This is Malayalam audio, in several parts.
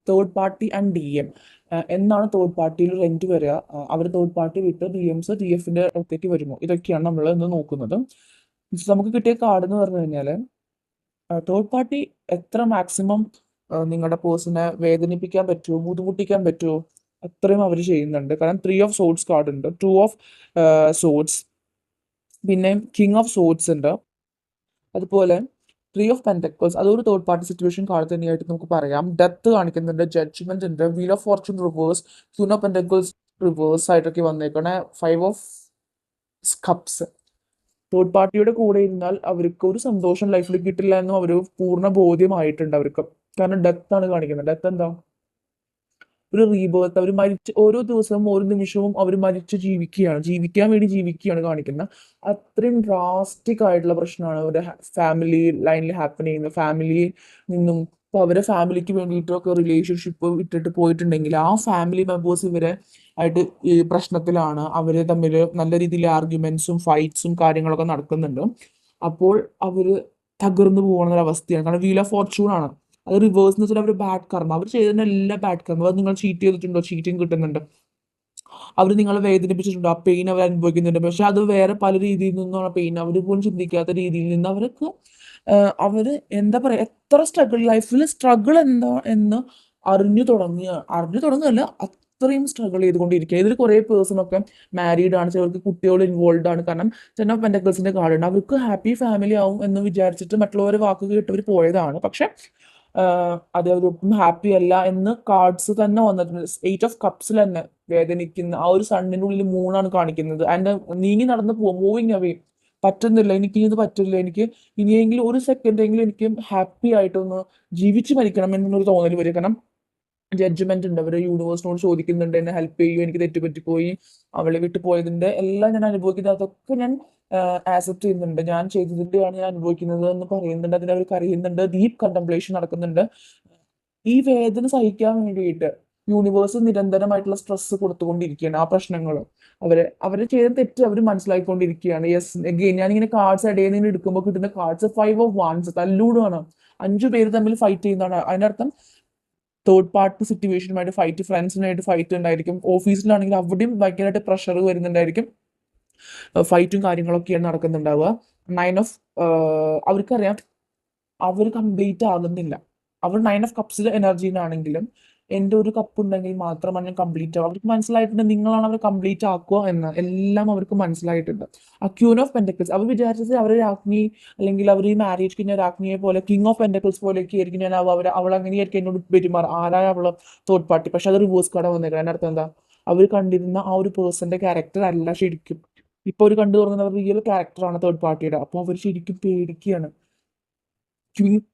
Third party and D M. എന്നാണ് തേർഡ് പാർട്ടിയിൽ റെന്റ് വരിക, അവർ തേർഡ് പാർട്ടി വിട്ട് ഡി എംസ് ഡി എഫിന്റെ അടുത്തേക്ക് വരുമോ, ഇതൊക്കെയാണ് നമ്മൾ ഇന്ന് നോക്കുന്നത്. നമുക്ക് കിട്ടിയ കാർഡ് എന്ന് പറഞ്ഞു കഴിഞ്ഞാൽ തേർഡ് പാർട്ടി എത്ര മാക്സിമം നിങ്ങളുടെ പേഴ്സണെ വേദനിപ്പിക്കാൻ പറ്റുമോ, ബുദ്ധിമുട്ടിക്കാൻ പറ്റുമോ, അത്രയും അവർ ചെയ്യുന്നുണ്ട്. കാരണം 3 ഓഫ് സോഡ്സ് കാർഡ് ഉണ്ട്, 2 ഓഫ് സോഡ്സ്, പിന്നെ കിങ് ഓഫ് സോഡ്സ് ഉണ്ട്, അതുപോലെ 3 ഓഫ് പെന്റക്കിൾസ്. അതൊരു തേർഡ് പാർട്ടി സിറ്റുവേഷൻ കാർഡ് തന്നെയായിട്ട് നമുക്ക് പറയാം. ഡെത്ത് കാണിക്കുന്നുണ്ട്, ജഡ്ജ്മെന്റ് ഉണ്ട്, wheel of Fortune reverse, queen of pentacles reverse ആയിട്ടൊക്കെ വന്നേക്കണേ, 5 ഓഫ് കപ്സ്. തേർഡ് പാർട്ടിയുടെ കൂടെ ഇരുന്നാൽ അവർക്ക് ഒരു സന്തോഷം ലൈഫിൽ കിട്ടില്ല എന്നും അവർ പൂർണ്ണ ബോധ്യമായിട്ടുണ്ട് അവർക്ക്. കാരണം ഡെത്ത് ആണ് കാണിക്കുന്നത്. ഡെത്ത് എന്താ, ഒരു റീബേർത്ത്. അവർ മരിച്ച് ഓരോ ദിവസവും ഓരോ നിമിഷവും അവർ മരിച്ച് ജീവിക്കുകയാണ്, ജീവിക്കാൻ വേണ്ടി ജീവിക്കുകയാണ് കാണിക്കുന്നത്. അത്രയും ഡ്രാസ്റ്റിക് ആയിട്ടുള്ള പ്രശ്നമാണ് അവരുടെ ഫാമിലി ലൈനിൽ ഹാപ്പൻ ചെയ്യുന്നത്. ഫാമിലിയിൽ നിന്നും ഇപ്പോൾ അവരെ ഫാമിലിക്ക് വേണ്ടിയിട്ടൊക്കെ റിലേഷൻഷിപ്പ് ഇട്ടിട്ട് പോയിട്ടുണ്ടെങ്കിൽ ആ ഫാമിലി മെമ്പേഴ്സ് ഇവരെ ആയിട്ട് ഈ പ്രശ്നത്തിലാണ്. അവർ തമ്മിൽ നല്ല രീതിയിൽ ആർഗ്യുമെന്റ്സും ഫൈറ്റ്സും കാര്യങ്ങളൊക്കെ നടക്കുന്നുണ്ട്. അപ്പോൾ അവർ തകർന്നു പോകുന്ന ഒരു അവസ്ഥയാണ്. കാരണം വീൽ ഓഫ് ഫോർച്യൂൺ ആണ്. അത് റിവേഴ്സ് എന്ന് വെച്ചാൽ അവർ ബാഡ് കർമ്മ, അവർ ചെയ്തതിന് എല്ലാ ബാഡ് കർമ്മ. അത് നിങ്ങൾ ചീറ്റ് ചെയ്തിട്ടുണ്ടോ, ചീറ്റിംഗ് കിട്ടുന്നുണ്ട്. അവർ നിങ്ങളെ വേദനിപ്പിച്ചിട്ടുണ്ടോ, ആ പെയിൻ അവർ അനുഭവിക്കുന്നുണ്ട്. പക്ഷെ അത് വേറെ പല രീതിയിൽ നിന്നുള്ള പെയിൻ, അവർ പോലും ചിന്തിക്കാത്ത രീതിയിൽ നിന്ന് അവർക്ക് അവർ എന്താ പറയുക, എത്ര സ്ട്രഗിൾ ലൈഫിൽ സ്ട്രഗിൾ എന്താ എന്ന് അറിഞ്ഞു തുടങ്ങുകയല്ല, അത്രയും സ്ട്രഗിൾ ചെയ്തുകൊണ്ടിരിക്കുക. ഇതിൽ കുറേ പേഴ്സണൊക്കെ മാരീഡ് ആണ്, ചിലർക്ക് കുട്ടികൾ ഇൻവോൾവ് ആണ്. കാരണം 10 ഓഫ് പെന്റക്കിൾസിന്റെ കാർഡുണ്ട്. അവർക്ക് ഹാപ്പി ഫാമിലി ആവും എന്ന് വിചാരിച്ചിട്ട് മറ്റുള്ളവരെ വാക്ക് കേട്ടവർ പോയതാണ്. പക്ഷെ അത് അവരൊട്ടും ഹാപ്പി അല്ല എന്ന് കാർഡ്സ് തന്നെ വന്നിട്ടുണ്ട്. 8 ഓഫ് കപ്സിൽ തന്നെ വേദനിക്കുന്ന ആ ഒരു സണ്ണിന്റെ ഉള്ളിൽ മൂണാണ് കാണിക്കുന്നത്. ആൻഡ് നീങ്ങി നടന്ന് പോവും, മൂവിങ് അവേ. പറ്റുന്നില്ല, എനിക്ക് ഇത് പറ്റില്ല, എനിക്ക് ഇനിയെങ്കിലും ഒരു സെക്കൻഡെങ്കിലും എനിക്ക് ഹാപ്പി ആയിട്ടൊന്ന് ജീവിച്ച് മരിക്കണം എന്നൊരു തോന്നൽ വരും. കാരണം ജഡ്ജ്മെന്റ് ഉണ്ട്, അവർ യൂണിവേഴ്സിനോട് ചോദിക്കുന്നുണ്ട്, എന്നെ ഹെൽപ്പ് ചെയ്യൂ, എനിക്ക് തെറ്റുപറ്റിപ്പോയി, അവളെ വിട്ടു പോയതിന്റെ എല്ലാം ഞാൻ അനുഭവിക്കുന്നത്, അതൊക്കെ ഞാൻ ആക്സെപ്റ്റ് ചെയ്യുന്നുണ്ട്, ഞാൻ ചെയ്തതിന്റെയാണ് ഞാൻ അനുഭവിക്കുന്നത് എന്ന് പറയുന്നുണ്ട്. അതിന് അവർ കരയുന്നുണ്ട്, ഡീപ്പ് കണ്ടംപ്ലേഷൻ നടക്കുന്നുണ്ട്. ഈ വേദന സഹിക്കാൻ വേണ്ടിയിട്ട് യൂണിവേഴ്സ് നിരന്തരമായിട്ടുള്ള സ്ട്രെസ് കൊടുത്തുകൊണ്ടിരിക്കുകയാണ്. ആ പ്രശ്നങ്ങൾ അവരെ ചെയ്ത തെറ്റ് അവർ മനസ്സിലാക്കിക്കൊണ്ടിരിക്കുകയാണ്. യെസ്, അഗെയിൻ ഞാനിങ്ങനെ കാർഡ്സ് ഇടയിൽ നിന്ന് എടുക്കുമ്പോൾ കിട്ടുന്ന കാർഡ്സ് 5 ഓഫ് വാൻസ്, തല്ലൂടാണ്. 5 പേര് തമ്മിൽ ഫൈറ്റ് ചെയ്യുന്നതാണ്. അതിനർത്ഥം തേർഡ് പാർട്ടി സിറ്റുവേഷനുമായിട്ട് ഫൈറ്റ്, ഫ്രണ്ട്സിനായിട്ട് ഫൈറ്റ് ഉണ്ടായിരിക്കും, ഓഫീസിലാണെങ്കിൽ അവിടെയും ഭയങ്കരമായിട്ട് പ്രഷർ വരുന്നുണ്ടായിരിക്കും, ഫൈറ്റും കാര്യങ്ങളൊക്കെയാണ് നടക്കുന്നുണ്ടാവുക. 9 ഓഫ് അവർക്കറിയാം അവർ കംപ്ലീറ്റ് ആകുന്നില്ല. അവർ 9 ഓഫ് കപ്സിലെ എനർജിയിലാണെങ്കിലും എൻ്റെ ഒരു കപ്പ് ഉണ്ടെങ്കിൽ മാത്രമാണ് ഞാൻ കംപ്ലീറ്റ് ആവുക. അവർക്ക് മനസ്സിലായിട്ടുണ്ട് നിങ്ങളാണ് അവർ കംപ്ലീറ്റ് ആക്കുക എന്ന്, എല്ലാം അവർക്ക് മനസ്സിലായിട്ടുണ്ട്. ആ ക്യൂൻ ഓഫ് പെന്റക്കിൾസ്, അവർ വിചാരിച്ചത് അവരെ രാജ്ഞി, അല്ലെങ്കിൽ അവർ ഈ മാരേജ് കഴിഞ്ഞ രാജ്ഞിയെ പോലെ കിങ് ഓഫ് പെന്റക്കിൾസ് പോലെയൊക്കെ ആയിരിക്കും ഞാൻ അവൾ അങ്ങനെയായിരിക്കും എന്നോട് പെരുമാറുക, ആരായ അവള് തേർഡ് പാർട്ടി. പക്ഷെ അത് റിവേഴ്സ് കാർഡ് വന്നേക്കണം. അതിനർത്ഥം എന്താ, അവർ കണ്ടിരുന്ന ആ ഒരു പേഴ്സന്റെ ക്യാരക്ടർ അല്ല ശരിക്കും. ഇപ്പൊ അവർ കണ്ടു തുടങ്ങുന്ന റിയൽ ക്യാരക്ടറാണ് തേർഡ് പാർട്ടിയുടെ. അപ്പോൾ അവർ ശരിക്കും പേടിക്കുകയാണ്.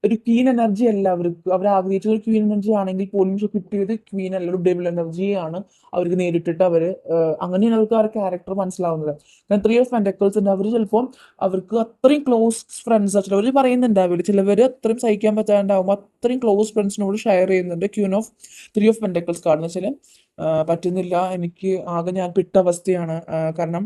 ഒരു ക്വീൻ എനർജി അല്ല അവർക്ക്, അവർ ആഗ്രഹിച്ചത് ഒരു ക്വീൻ എനർജി ആണെങ്കിൽ പോലും പക്ഷെ കിട്ടിയത് ക്വീൻ അല്ല, ഒരു ഡെവിൾ എനർജിയാണ് അവർക്ക് നേരിട്ടിട്ട്. അങ്ങനെയാണ് അവർക്ക് ആ ക്യാരക്ടർ മനസ്സിലാവുന്നത്. കാരണം 3 ഓഫ് പെന്റക്കിൾസ് ഉണ്ട്. അവർ ചിലപ്പോൾ അവർക്ക് അത്രയും ക്ലോസ് ഫ്രണ്ട്സ്, ചിലവർ പറയുന്നുണ്ടാവില്ല, ചിലവർ അത്രയും സഹിക്കാൻ പറ്റാണ്ടാവും അത്രയും ക്ലോസ് ഫ്രണ്ട്സിനോട് ഷെയർ ചെയ്യുന്നുണ്ട്. 3 ഓഫ് പെന്റക്കിൾസ് കാർഡ് എന്ന് വെച്ചാൽ പറ്റുന്നില്ല, എനിക്ക് ആകെ ഞാൻ പെട്ട അവസ്ഥയാണ്. കാരണം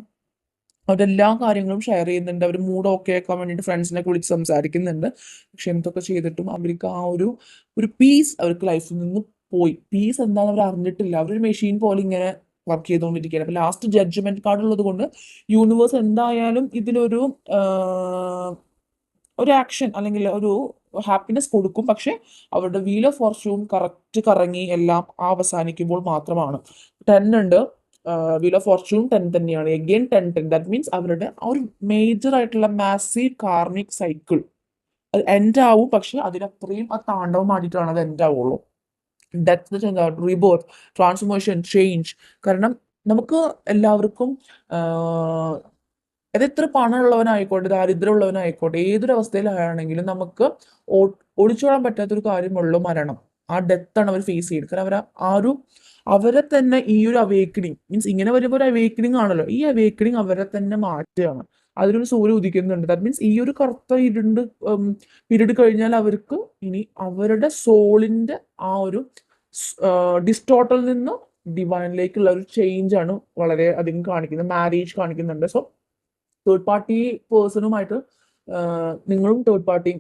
അവരെല്ലാ കാര്യങ്ങളും ഷെയർ ചെയ്യുന്നുണ്ട്, അവർ മൂഡ് ഓക്കെ ആക്കാൻ വേണ്ടിയിട്ട് ഫ്രണ്ട്സിനെ വിളിച്ച് സംസാരിക്കുന്നുണ്ട്. പക്ഷെ എന്തൊക്കെ ചെയ്തിട്ടും അവർക്ക് ആ ഒരു പീസ് അവർക്ക് ലൈഫിൽ നിന്ന് പോയി. പീസ് എന്താണെന്ന് അവർ അറിഞ്ഞിട്ടില്ല. അവരൊരു മെഷീൻ പോലെ ഇങ്ങനെ വർക്ക് ചെയ്തുകൊണ്ടിരിക്കുകയാണ്. അപ്പൊ ലാസ്റ്റ് ജഡ്ജ്മെന്റ് കാർഡ് ഉള്ളത് കൊണ്ട് യൂണിവേഴ്സ് എന്തായാലും ഇതിലൊരു ഒരു ആക്ഷൻ അല്ലെങ്കിൽ ഒരു ഹാപ്പിനെസ് കൊടുക്കും. പക്ഷെ അവരുടെ വീൽ ഓഫ് ഫോർച്യൂൺ കറക്റ്റ് കറങ്ങി എല്ലാം അവസാനിക്കുമ്പോൾ മാത്രമാണ്. 10 ഉണ്ട്, വീൽ ഓഫ് ഫോർച്യൂൺ 10 തന്നെയാണ്. എഗെയിൻ 10 ദാറ്റ് മീൻസ് അവരുടെ ആ ഒരു മേജർ ആയിട്ടുള്ള മാസീവ് കാർമിക് സൈക്കിൾ അത് എൻഡ് ആവും. പക്ഷെ അതിനത്രയും ആ താണ്ഡവം ആടിയിട്ടാണ് അത് എൻഡ് ആവുള്ളൂ. Death, rebirth, transformation, change. കാരണം നമുക്ക് എല്ലാവർക്കും അതെത്ര പണമുള്ളവനായിക്കോട്ടെ ദാരിദ്ര്യമുള്ളവനായിക്കോട്ടെ ഏതൊരു അവസ്ഥയിലാണെങ്കിലും നമുക്ക് ഒളിച്ചോടാൻ പറ്റാത്തൊരു കാര്യമുള്ളൂ, മരണം. ആ ഡെത്താണ് അവർ ഫേസ് ചെയ്യുന്നത്. കാരണം അവരെ തന്നെ ഈ ഒരു അവേക്കണിങ് മീൻസ് ഇങ്ങനെ വരുമ്പോൾ ഒരു അവേക്കണിങ് ആണല്ലോ, ഈ അവേക്കണിങ് അവരെ തന്നെ മാറ്റുകയാണ്. അതിലൊരു സൂര്യൻ ഉദിക്കുന്നുണ്ട്. ദാറ്റ് മീൻസ് ഈ ഒരു കറുത്ത ഇരുണ്ട് പീരീഡ് കഴിഞ്ഞാൽ അവർക്ക് ഇനി അവരുടെ സോളിന്റെ ആ ഒരു ഡിസ്റ്റോട്ടിൽ നിന്ന് ഡിവൈനിലേക്കുള്ള ഒരു ചേഞ്ച് ആണ് വളരെ അധികം കാണിക്കുന്നത്. മാരേജ് കാണിക്കുന്നുണ്ട്. സോ തേർഡ് പാർട്ടി പേഴ്സണുമായിട്ട് നിങ്ങളും തേർഡ് പാർട്ടി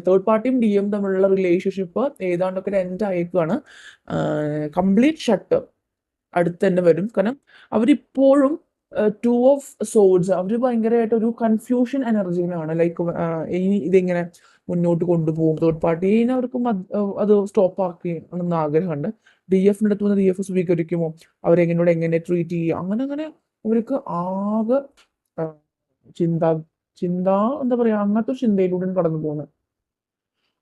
തേർഡ് പാർട്ടിയും ഡിയും തമ്മിലുള്ള റിലേഷൻഷിപ്പ് ഏതാണ്ടൊക്കെ എൻഡ് ആയേക്കാണ്. കംപ്ലീറ്റ് ഷട്ട് അടുത്ത് തന്നെ വരും. കാരണം അവരിപ്പോഴും ടു ഓഫ് സോഡ്സ് അവർ ഭയങ്കരമായിട്ട് ഒരു കൺഫ്യൂഷൻ എനർജിയിലാണ്. ലൈക്ക് ഇനി ഇതിങ്ങനെ മുന്നോട്ട് കൊണ്ടുപോകും. തേർഡ് പാർട്ടീനെ അവർക്ക് അത് സ്റ്റോപ്പ് ആക്കി എന്ന ആഗ്രഹമുണ്ട്. ഡി എഫിൻ്റെ അടുത്ത് വന്ന് ഡി എഫ് സ്വീകരിക്കുമോ, അവരെങ്ങനോട് എങ്ങനെ ട്രീറ്റ് ചെയ്യുക, അങ്ങനെ അങ്ങനെ അവർക്ക് ആകെ ആ, ചിന്ത ചിന്ത എന്താ പറയാ, അങ്ങനത്തെ ഒരു ചിന്തയിലൂടെ കടന്നു പോകുന്നത്.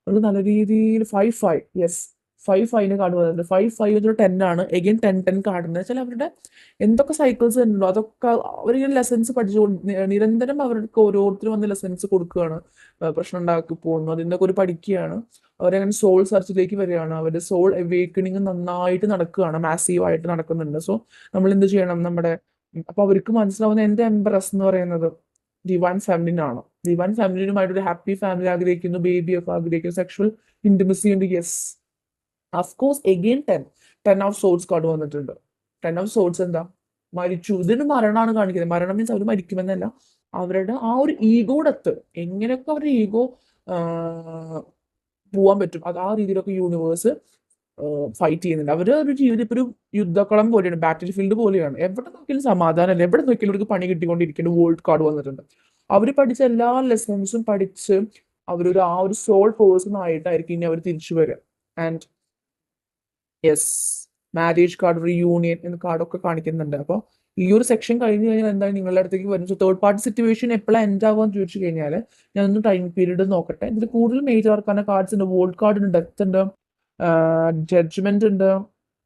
ഒരു നല്ല രീതിയിൽ 5-5, യെസ്, 5-5 കാർഡ് വന്നിട്ടുണ്ട്. 5-5 10 ആണ്. എഗെയിൻ 10-10 കാർഡിന് വെച്ചാൽ അവരുടെ എന്തൊക്കെ സൈക്കിൾസ് ഉണ്ടോ അതൊക്കെ അവരിങ്ങനെ ലെസൺസ് പഠിച്ചുകൊണ്ട് നിരന്തരം അവർക്ക് ഓരോരുത്തരും വന്ന് ലെസൺസ് കൊടുക്കുകയാണ്. പ്രശ്നം ഉണ്ടാക്കി പോകുന്നു, അതിൻ്റെ ഒരു പഠിക്കുകയാണ്. അവരങ്ങനെ സോൾ സെർച്ചിലേക്ക് വരികയാണ്. അവരുടെ സോൾ അവേക്കണിങ് നന്നായിട്ട് നടക്കുകയാണ്, മാസീവായിട്ട് നടക്കുന്നുണ്ട്. സോ നമ്മൾ എന്ത് ചെയ്യണം, നമ്മുടെ അപ്പൊ അവർക്ക് മനസ്സിലാവുന്ന എൻ്റെ എംബ്രസ് എന്ന് പറയുന്നത് ഡിവൈൻ ഫെമിനിൻ ആണ്. ഡിവൈൻ ഫെമിനിനുമായിട്ട് ഒരു ഹാപ്പി ഫാമിലി ആഗ്രഹിക്കുന്നു, ബേബി ഒക്കെ ആഗ്രഹിക്കുന്നു, സെക്ഷൽ ഇന്റിമസി ഉണ്ട്. Yes, of course again 10 of souls card വന്നിട്ടുണ്ട്. 10 ഓഫ് സോൾസ് എന്താ, മരിച്ചു. ഇതിന് മരണമാണ് കാണിക്കുന്നത്. മരണം മീൻസ് അവർ മരിക്കുമെന്നല്ല, അവരുടെ ആ ഒരു ഈഗോടത്ത് എങ്ങനെയൊക്കെ അവരുടെ ഈഗോ പോവാൻ പറ്റും, അത് ആ രീതിയിലൊക്കെ യൂണിവേഴ്സ് ഫൈറ്റ് ചെയ്യുന്നുണ്ട്. അവർ ഒരു ജീവിതം ഇപ്പൊ ഒരു യുദ്ധക്കളം പോലെയാണ്, ബാറ്റിൽ ഫീൽഡ് പോലെയാണ്. എവിടെ നോക്കിയാലും സമാധാനമല്ല, എവിടെ നോക്കിയാലും അവർക്ക് പണി കിട്ടിക്കൊണ്ടിരിക്കുന്ന വേൾഡ് കാർഡ് വന്നിട്ടുണ്ട്. അവർ പഠിച്ച എല്ലാ ലെസൺസും പഠിച്ച് അവരൊരു ആ ഒരു സോൾ പേഴ്സൺ ആയിട്ടായിരിക്കും ഇനി അവർ തിരിച്ചു വരിക. And yes, marriage card, reunion എന്ന കാർഡൊക്കെ കാണിക്കുന്നുണ്ട്. അപ്പോൾ ഈ ഒരു സെക്ഷൻ കഴിഞ്ഞ് കഴിഞ്ഞാൽ എന്താണ് നിങ്ങളുടെ അടുത്തേക്ക് വരുന്നത്. തേർഡ് പാർട്ടി സിറ്റുവേഷൻ എപ്പോഴാണ് എൻഡ് ആവുക ചോദിച്ചു കഴിഞ്ഞാൽ ഞാനൊന്ന് ടൈം പീരീഡ് നോക്കട്ടെ. ഇതിൽ കൂടുതൽ മേജർ ആർക്കാന കാർഡ്സ് ഉണ്ട്, വേൾഡ് കാർഡ് ഉണ്ട്, ഡെത്ത് ഉണ്ട്, ജഡ്ജ്മെന്റ് ഉണ്ട്.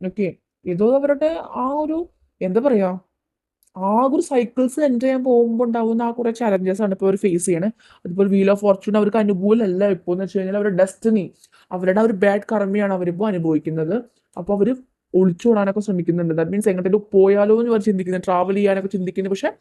ഓക്കെ, ഇതോ അവരുടെ ആ ഒരു എന്താ പറയാ, ആ ഒരു സൈക്കിൾസ് എൻഡ് ചെയ്യാൻ പോകുമ്പോൾ ഉണ്ടാവുന്ന ആ കുറെ ചലഞ്ചസ് ആണ് ഇപ്പോൾ അവർ ഫേസ് ചെയ്യണേ. അതുപോലെ വീൽ ഓഫ് ഫോർച്യൂൺ അവർക്ക് അനുകൂലമല്ല ഇപ്പോൾ എന്ന് വെച്ച് കഴിഞ്ഞാൽ അവരുടെ ഡെസ്റ്റിനി, അവരുടെ ആ ഒരു ബാഡ് കർമ്മയാണ് അവരിപ്പോൾ അനുഭവിക്കുന്നത്. അപ്പോൾ അവർ ഒളിച്ചോടാനൊക്കെ ശ്രമിക്കുന്നുണ്ട്. ദാറ്റ് മീൻസ് എങ്ങോട്ടേലും പോയാലോ എന്ന് അവർ ചിന്തിക്കുന്നത്, ട്രാവൽ ചെയ്യാനൊക്കെ ചിന്തിക്കുന്നത്. പക്ഷെ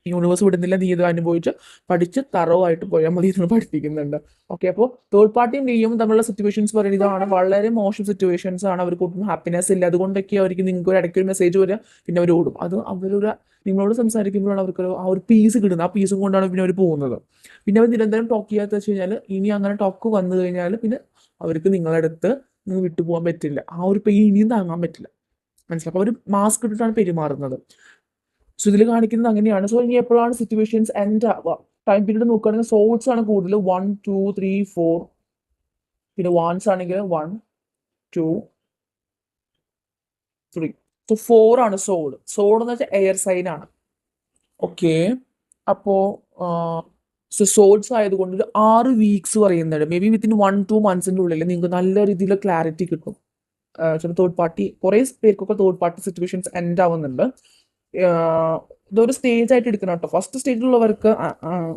യൂണിവേഴ്സ് വിടുന്നില്ല, നീ ഇത് അനുഭവിച്ച് പഠിച്ച് തറവായിട്ട് പോയാൽ മതി എന്ന് പഠിപ്പിക്കുന്നുണ്ട്. ഓക്കെ, അപ്പോൾ തേർഡ് പാർട്ടിയും ഡിയും തമ്മിലുള്ള സിറ്റുവേഷൻസ് പറയുന്നത് ഇതാണ്, വളരെ മോശം സിറ്റുവേഷൻസ് ആണ്. അവർക്ക് ഒട്ടും ഹാപ്പിനെസ് ഇല്ല. അതുകൊണ്ടൊക്കെ അവർക്ക് നിങ്ങൾക്ക് ഒരു ഇടയ്ക്ക് ഒരു മെസ്സേജ് വരിക, പിന്നെ അവർ ഓടും. അത് അവരൊരു നിങ്ങളോട് സംസാരിക്കുമ്പോഴാണ് അവർക്ക് ആ ഒരു പീസ് കിട്ടുന്നത്. ആ പീസും കൊണ്ടാണ് പിന്നെ അവർ പോകുന്നത്. പിന്നെ അവർ നിരന്തരം ടോക്ക് ചെയ്യാത്ത വെച്ച് കഴിഞ്ഞാൽ ഇനി അങ്ങനെ ടോക്ക് വന്നു കഴിഞ്ഞാൽ പിന്നെ അവർക്ക് നിങ്ങളുടെ അടുത്ത് നിന്ന് വിട്ടുപോകാൻ പറ്റില്ല. ആ ഒരു പെയിൻ ഇനിയും താങ്ങാൻ പറ്റില്ല. മനസ്സിലാവും. അപ്പോൾ അവർ മാസ്ക് ഇട്ടിട്ടാണ് പെരുമാറുന്നത്. സോ ഇതിൽ കാണിക്കുന്നത് അങ്ങനെയാണ്. സോ ഇനി എപ്പോഴാണ് സിറ്റുവേഷൻസ് എൻഡ് ആവുക, ടൈം പീരീഡ് നോക്കുകയാണെങ്കിൽ സോൾസ് ആണ് കൂടുതൽ, 1 2 3 4. പിന്നെ വാൻസ് ആണെങ്കിൽ 1 2 3. സോ 4 ആണ് സോൾ. സോൾ എന്ന് വെച്ചാൽ എയർ സൈൻ ആണ്. ഓക്കെ, അപ്പോ സോൾസ് ആയതുകൊണ്ട് ഒരു 6 വീക്സ് പറയുന്നുണ്ട്. മേ ബി വിത്തിൻ 1-2 മന്ത്സിന്റെ ഉള്ളിൽ നിങ്ങൾക്ക് നല്ല രീതിയിൽ ക്ലാരിറ്റി കിട്ടും. ചില തേർഡ് പാർട്ടി, കുറേ പേർക്കൊക്കെ തേർഡ് പാർട്ടി സിറ്റുവേഷൻസ് എൻഡ് ആവുന്നുണ്ട്. ഇതൊരു സ്റ്റേജ് ആയിട്ട് എടുക്കണം കേട്ടോ. ഫസ്റ്റ് സ്റ്റേജിലുള്ളവർക്ക്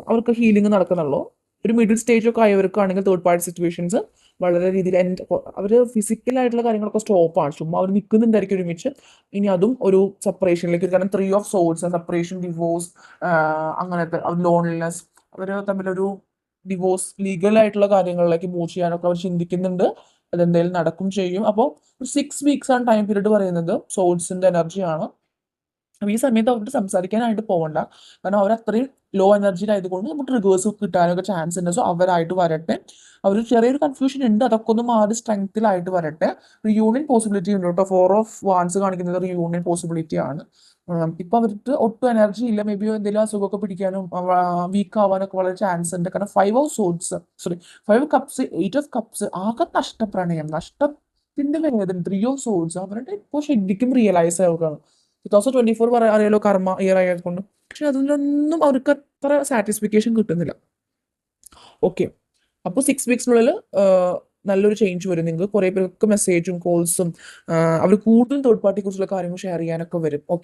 അവർക്ക് ഹീലിംഗ് നടക്കുന്നുള്ളൂ. ഒരു മിഡിൽ സ്റ്റേജ് ഒക്കെ ആയവർക്കാണെങ്കിൽ തേർഡ് പാർട്ടി സിറ്റുവേഷൻസ് വളരെ രീതിയിൽ അവർ ഫിസിക്കലായിട്ടുള്ള കാര്യങ്ങളൊക്കെ സ്റ്റോപ്പാണ്. ചുമ്മാ അവർ നിൽക്കുന്നുണ്ടായിരിക്കും ഒരുമിച്ച്. ഇനി അതും ഒരു സെപ്പറേഷനിലേക്ക്, കാരണം 3 ഓഫ് സോൾസ്, സെപ്പറേഷൻ, ഡിവോഴ്സ്, അങ്ങനത്തെ ലോൺലിനെസ്, അവർ തമ്മിലൊരു ഡിവോഴ്സ്, ലീഗലായിട്ടുള്ള കാര്യങ്ങളിലേക്ക് മൂവ് ചെയ്യാനൊക്കെ അവർ ചിന്തിക്കുന്നുണ്ട്. അതെന്തായാലും നടക്കും ചെയ്യും. അപ്പോൾ ഒരു 6 വീക്സ് ആണ് ടൈം പീരീഡ് പറയുന്നത്. സോൾസിന്റെ എനർജിയാണ്. അപ്പോൾ ഈ സമയത്ത് അവർക്ക് സംസാരിക്കാനായിട്ട് പോകണ്ട, കാരണം അവർ അത്രയും ലോ എനർജിയിലായതുകൊണ്ട് നമുക്ക് റിവേഴ്സ് കിട്ടാനൊക്കെ ചാൻസ് ഉണ്ട്. സോ അവരായിട്ട് വരട്ടെ. അവർ ചെറിയൊരു കൺഫ്യൂഷൻ ഉണ്ട്, അതൊക്കെ ഒന്ന് മാറി സ്ട്രെങ്ത്തിലായിട്ട് വരട്ടെ. റിയൂണിയൻ പോസിബിലിറ്റി ഉണ്ട് കേട്ടോ. 4 ഓഫ് വാൻസ് കാണിക്കുന്നത് റിയൂണിയൻ പോസിബിലിറ്റി ആണ്. ഇപ്പൊ അവർക്ക് ഒട്ടും എനർജി ഇല്ല. മേ ബി എന്തെങ്കിലും അസുഖമൊക്കെ പിടിക്കാനും വീക്ക് ആവാനൊക്കെ വളരെ ചാൻസ് ഉണ്ട്. കാരണം 5 of souls, sorry 5 cups, 8 of cups, ആകെ നഷ്ടപ്രണയം, നഷ്ടത്തിന്റെ വേദന. 3 ഓഫ് സോൾസ് അവരുടെ ഇപ്പോൾ ശരിക്കും റിയലൈസ് ആവുകയാണ്. 2024 അറിയാലോ, കർമ്മ ഇയർ ആയതുകൊണ്ട്. പക്ഷെ അതിലൊന്നും അവർക്ക് അത്ര സാറ്റിസ്ഫിക്കേഷൻ കിട്ടുന്നില്ല. ഓക്കെ, അപ്പോൾ 6 വീക്സിനുള്ളിൽ നല്ലൊരു ചേഞ്ച് വരും. നിങ്ങൾക്ക് കുറേ പേർക്ക് മെസ്സേജും കോൾസും അവർ കൂടുതൽ തേർഡ് പാർട്ടിയെ കുറിച്ചുള്ള കാര്യങ്ങൾ ഷെയർ ചെയ്യാനൊക്കെ വരും. ഓക്കെ.